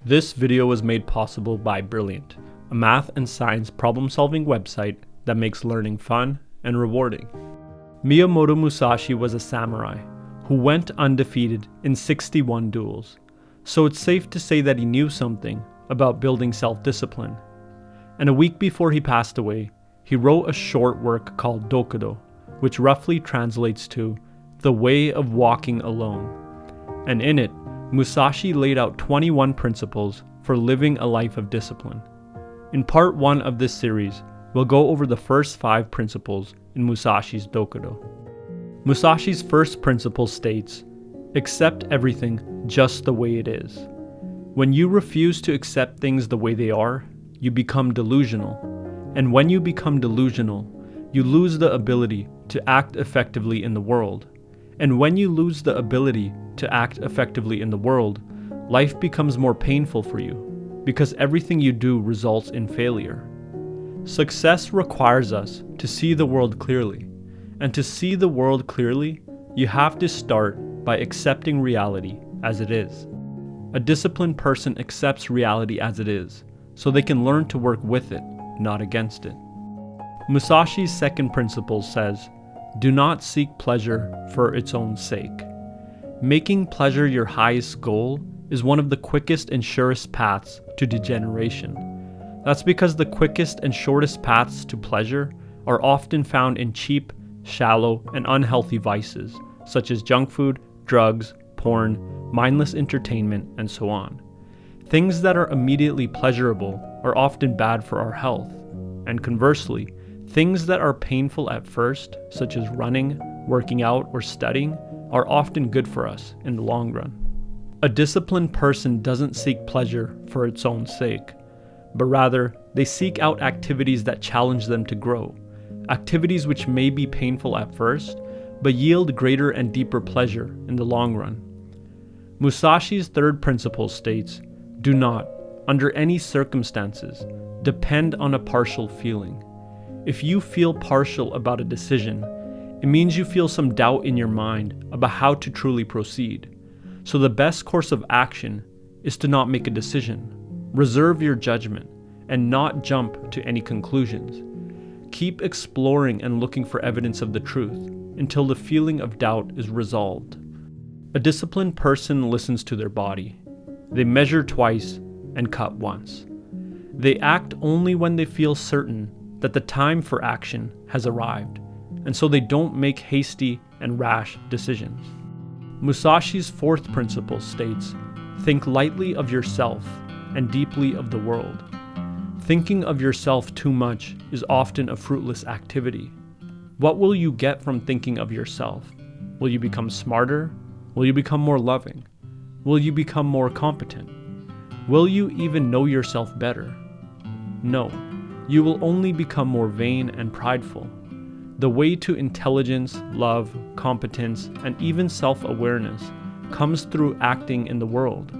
This video was made possible by Brilliant, a math and science problem-solving website that makes learning fun and rewarding. Miyamoto Musashi was a samurai who went undefeated in 61 duels, so it's safe to say that he knew something about building self-discipline. And a week before he passed away, he wrote a short work called Dokkodo, which roughly translates to The Way of Walking Alone. And in it, Musashi laid out 21 principles for living a life of discipline. In part 1 of this series, we'll go over the first 5 principles in Musashi's Dokkodo. Musashi's first principle states, accept everything just the way it is. When you refuse to accept things the way they are, you become delusional. And when you become delusional, you lose the ability to act effectively in the world. And when you lose the ability to act effectively in the world, life becomes more painful for you, because everything you do results in failure. Success requires us to see the world clearly, and to see the world clearly, you have to start by accepting reality as it is. A disciplined person accepts reality as it is, so they can learn to work with it, not against it. Musashi's second principle says, do not seek pleasure for its own sake. Making pleasure your highest goal is one of the quickest and surest paths to degeneration. That's because the quickest and shortest paths to pleasure are often found in cheap, shallow, and unhealthy vices, such as junk food, drugs, porn, mindless entertainment, and so on. Things that are immediately pleasurable are often bad for our health, and conversely, things that are painful at first, such as running, working out, or studying, are often good for us in the long run. A disciplined person doesn't seek pleasure for its own sake, but rather they seek out activities that challenge them to grow, activities which may be painful at first, but yield greater and deeper pleasure in the long run. Musashi's third principle states, do not, under any circumstances, depend on a partial feeling. If you feel partial about a decision, it means you feel some doubt in your mind about how to truly proceed. So the best course of action is to not make a decision, reserve your judgment, and not jump to any conclusions. Keep exploring and looking for evidence of the truth until the feeling of doubt is resolved. A disciplined person listens to their body. They measure twice and cut once. They act only when they feel certain that the time for action has arrived, and so they don't make hasty and rash decisions. Musashi's fourth principle states, think lightly of yourself and deeply of the world. Thinking of yourself too much is often a fruitless activity. What will you get from thinking of yourself? Will you become smarter? Will you become more loving? Will you become more competent? Will you even know yourself better? No. You will only become more vain and prideful. The way to intelligence, love, competence, and even self-awareness comes through acting in the world.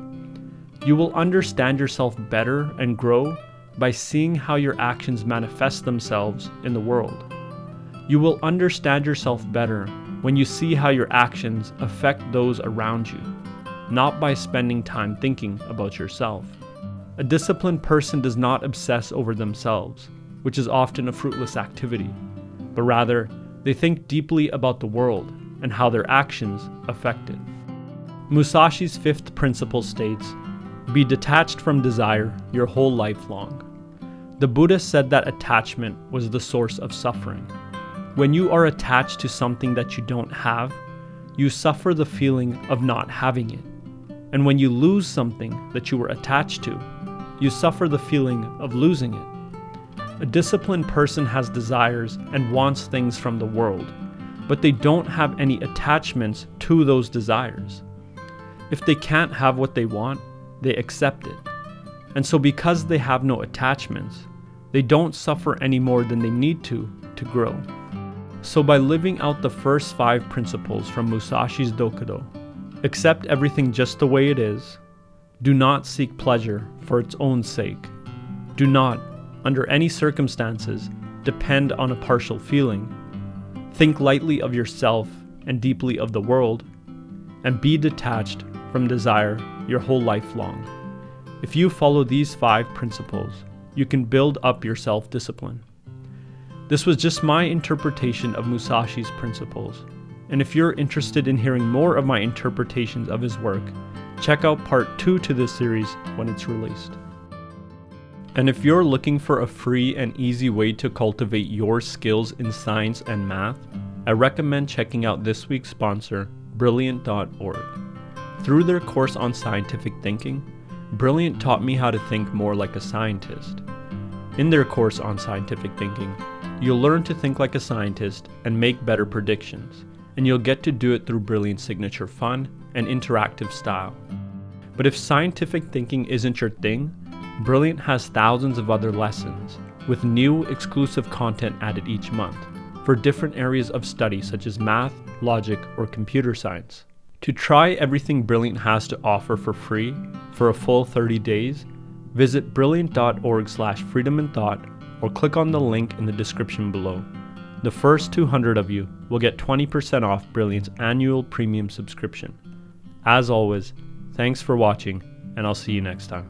You will understand yourself better and grow by seeing how your actions manifest themselves in the world. You will understand yourself better when you see how your actions affect those around you, not by spending time thinking about yourself. A disciplined person does not obsess over themselves, which is often a fruitless activity, but rather they think deeply about the world and how their actions affect it. Musashi's fifth principle states, be detached from desire your whole life long. The Buddha said that attachment was the source of suffering. When you are attached to something that you don't have, you suffer the feeling of not having it. And when you lose something that you were attached to, you suffer the feeling of losing it. A disciplined person has desires and wants things from the world, but they don't have any attachments to those desires. If they can't have what they want, they accept it. And so because they have no attachments, they don't suffer any more than they need to grow. So by living out the first 5 principles from Musashi's Dokkodo, accept everything just the way it is, do not seek pleasure for its own sake, do not, under any circumstances, depend on a partial feeling, think lightly of yourself and deeply of the world, and be detached from desire your whole life long. If you follow these 5 principles, you can build up your self-discipline. This was just my interpretation of Musashi's principles, and if you're interested in hearing more of my interpretations of his work, check out part 2 to this series when it's released. And if you're looking for a free and easy way to cultivate your skills in science and math, I recommend checking out this week's sponsor, Brilliant.org. Through their course on scientific thinking, Brilliant taught me how to think more like a scientist. In their course on scientific thinking, you'll learn to think like a scientist and make better predictions, and you'll get to do it through Brilliant's signature fun and interactive style. But if scientific thinking isn't your thing, Brilliant has thousands of other lessons, with new exclusive content added each month, for different areas of study such as math, logic, or computer science. To try everything Brilliant has to offer for free for a full 30 days, visit brilliant.org/freedominthought or click on the link in the description below. The first 200 of you will get 20% off Brilliant's annual premium subscription. As always, thanks for watching, and I'll see you next time.